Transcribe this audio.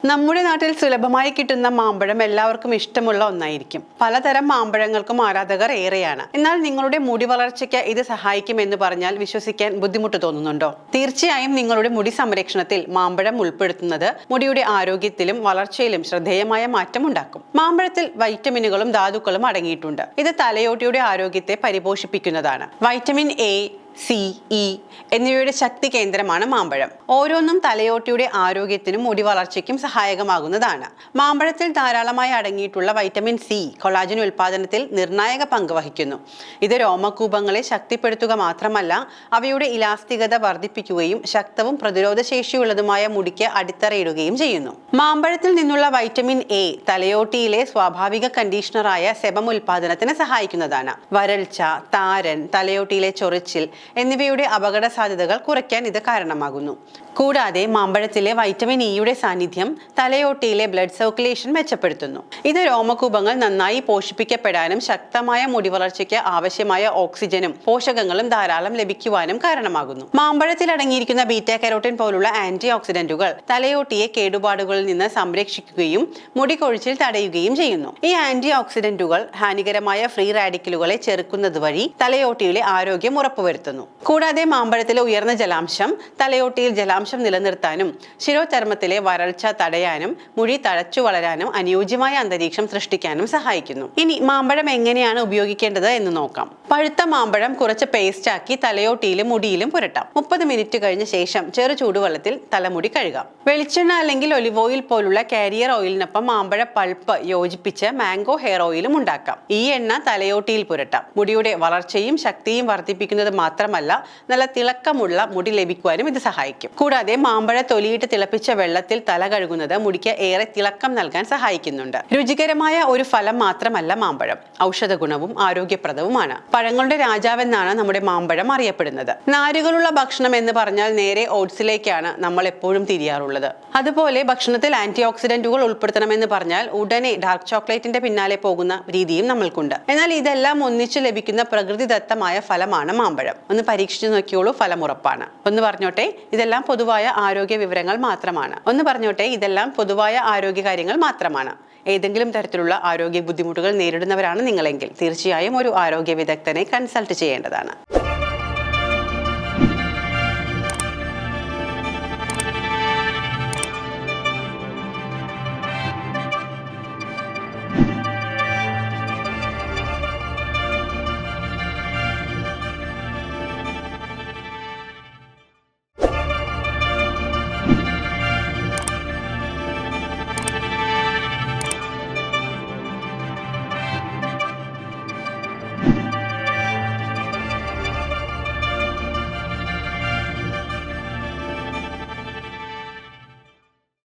നമ്മുടെ നാട്ടിൽ സുലഭമായി കിട്ടുന്ന മാമ്പഴം എല്ലാവർക്കും ഇഷ്ടമുള്ള ഒന്നായിരിക്കും. പലതരം മാമ്പഴങ്ങൾക്കും ആരാധകർ ഏറെയാണ്. എന്നാൽ നിങ്ങളുടെ മുടി വളർച്ചയ്ക്ക് ഇത് സഹായിക്കുമെന്ന് പറഞ്ഞാൽ വിശ്വസിക്കാൻ ബുദ്ധിമുട്ട് തോന്നുന്നുണ്ടോ? തീർച്ചയായും നിങ്ങളുടെ മുടി സംരക്ഷണത്തിൽ മാമ്പഴം ഉൾപ്പെടുത്തുന്നത് മുടിയുടെ ആരോഗ്യത്തിലും വളർച്ചയിലും ശ്രദ്ധേയമായ മാറ്റം ഉണ്ടാക്കും. മാമ്പഴത്തിൽ വൈറ്റമിനുകളും ധാതുക്കളും അടങ്ങിയിട്ടുണ്ട്. ഇത് തലയോട്ടിയുടെ ആരോഗ്യത്തെ പരിപോഷിപ്പിക്കുന്നതാണ്. വൈറ്റമിൻ എ, സി, ഇ എന്നിവയുടെ ശക്തി കേന്ദ്രമാണ് മാമ്പഴം. ഓരോന്നും തലയോട്ടിയുടെ ആരോഗ്യത്തിനും മുടി വളർച്ചയ്ക്കും സഹായകമാകുന്നതാണ്. മാമ്പഴത്തിൽ ധാരാളമായി അടങ്ങിയിട്ടുള്ള വൈറ്റമിൻ സി കൊളാജൻ ഉൽപാദനത്തിൽ നിർണായക പങ്ക് വഹിക്കുന്നു. ഇത് രോമകൂപങ്ങളെ ശക്തിപ്പെടുത്തുക മാത്രമല്ല, അവയുടെ ഇലാസ്തികത വർദ്ധിപ്പിക്കുകയും ശക്തവും പ്രതിരോധശേഷിയുള്ളതുമായ മുടിക്ക് അടിത്തറയിടുകയും ചെയ്യുന്നു. മാമ്പഴത്തിൽ നിന്നുള്ള വൈറ്റമിൻ എ തലയോട്ടിയിലെ സ്വാഭാവിക കണ്ടീഷണറായ സെബം ഉൽപാദനത്തിന് സഹായിക്കുന്നതാണ്. വരൾച്ച, താരൻ, തലയോട്ടിയിലെ ചൊറിച്ചിൽ എന്നിവയുടെ അപകട സാധ്യതകൾ കുറയ്ക്കാൻ ഇത് കാരണമാകുന്നു. കൂടാതെ മാമ്പഴത്തിലെ വൈറ്റമിൻ ഇയുടെ സാന്നിധ്യം തലയോട്ടിയിലെ ബ്ലഡ് സർക്കുലേഷൻ മെച്ചപ്പെടുത്തുന്നു. ഇത് രോമകൂപങ്ങൾ നന്നായി പോഷിപ്പിക്കപ്പെടാനും ശക്തമായ മുടി വളർച്ചയ്ക്ക് ആവശ്യമായ ഓക്സിജനും പോഷകങ്ങളും ധാരാളം ലഭിക്കുവാനും കാരണമാകുന്നു. മാമ്പഴത്തിൽ അടങ്ങിയിരിക്കുന്ന ബീറ്റാ കരോട്ടിൻ പോലുള്ള ആന്റി ഓക്സിഡന്റുകൾ തലയോട്ടിയെ കേടുപാടുകളിൽ നിന്ന് സംരക്ഷിക്കുകയും മുടി കൊഴിച്ചിൽ തടയുകയും ചെയ്യുന്നു. ഈ ആന്റി ഓക്സിഡന്റുകൾ ഹാനികരമായ ഫ്രീ റാഡിക്കലുകളെ ചെറുക്കുന്നത് വഴി തലയോട്ടിയിലെ ആരോഗ്യം ഉറപ്പുവരുത്തുന്നു. കൂടാതെ മാമ്പഴത്തിലെ ഉയർന്ന ജലാംശം തലയോട്ടിയിൽ ജലാംശം നിലനിർത്താനും ശിരോചർമ്മത്തിലെ വരൾച്ച തടയാനും മുടി തഴച്ചു വളരാനും അനുയോജ്യമായ അന്തരീക്ഷം സൃഷ്ടിക്കാനും സഹായിക്കുന്നു. ഇനി മാമ്പഴം എങ്ങനെയാണ് ഉപയോഗിക്കേണ്ടത് എന്ന് നോക്കാം. പഴുത്ത മാമ്പഴം കുറച്ച് പേസ്റ്റ് ആക്കി തലയോട്ടിയിലും മുടിയിലും പുരട്ടാം. 30 മിനിറ്റ് കഴിഞ്ഞ ശേഷം ചെറു ചൂടുവെള്ളത്തിൽ തലമുടി കഴുകാം. വെളിച്ചെണ്ണ അല്ലെങ്കിൽ ഒലിവ് ഓയിൽ പോലുള്ള കാരിയർ ഓയിലിനൊപ്പം മാമ്പഴ പൾപ്പ് യോജിപ്പിച്ച് മാംഗോ ഹെയർ ഓയിലും ഉണ്ടാക്കാം. ഈ എണ്ണ തലയോട്ടിയിൽ പുരട്ടാം. മുടിയുടെ വളർച്ചയും ശക്തിയും വർദ്ധിപ്പിക്കുന്നത് മാത്രമല്ല, നല്ല തിളക്കമുള്ള മുടി ലഭിക്കുവാനും ഇത് സഹായിക്കും. കൂടാതെ മാമ്പഴ തൊലിയിട്ട് തിളപ്പിച്ച വെള്ളത്തിൽ തല കഴുകുന്നത് മുടിക്ക് ഏറെ തിളക്കം നൽകാൻ സഹായിക്കുന്നുണ്ട്. രുചികരമായ ഒരു ഫലം മാത്രമല്ല മാമ്പഴം, ഔഷധ ഗുണവും ആരോഗ്യപ്രദവുമാണ്. പഴങ്ങളുടെ രാജാവെന്നാണ് നമ്മുടെ മാമ്പഴം അറിയപ്പെടുന്നത്. നാരുകളുള്ള ഭക്ഷണം എന്ന് പറഞ്ഞാൽ നേരെ ഓട്സിലേക്കാണ് നമ്മൾ എപ്പോഴും തിരിയാറുള്ളത്. അതുപോലെ ഭക്ഷണത്തിൽ ആന്റി ഓക്സിഡന്റുകൾ ഉൾപ്പെടുത്തണമെന്ന് പറഞ്ഞാൽ ഉടനെ ഡാർക്ക് ചോക്ലേറ്റിന്റെ പിന്നാലെ പോകുന്ന രീതിയും നമ്മൾക്കുണ്ട്. എന്നാൽ ഇതെല്ലാം ഒന്നിച്ചു ലഭിക്കുന്ന പ്രകൃതിദത്തമായ ഫലമാണ് മാമ്പഴം. ഒന്ന് പരീക്ഷിച്ചു നോക്കിയോളൂ, ഫലം ഉറപ്പാണ്. ഒന്ന് പറഞ്ഞോട്ടെ, ഇതെല്ലാം പൊതുവായ ആരോഗ്യ വിവരങ്ങൾ മാത്രമാണ്. പൊതുവായ ആരോഗ്യ കാര്യങ്ങൾ മാത്രമാണ്. ഏതെങ്കിലും തരത്തിലുള്ള ആരോഗ്യ ബുദ്ധിമുട്ടുകൾ നേരിടുന്നവരാണ് നിങ്ങളെങ്കിൽ തീർച്ചയായും ഒരു ആരോഗ്യ വിദഗ്ധനെ കൺസൾട്ട് ചെയ്യേണ്ടതാണ്.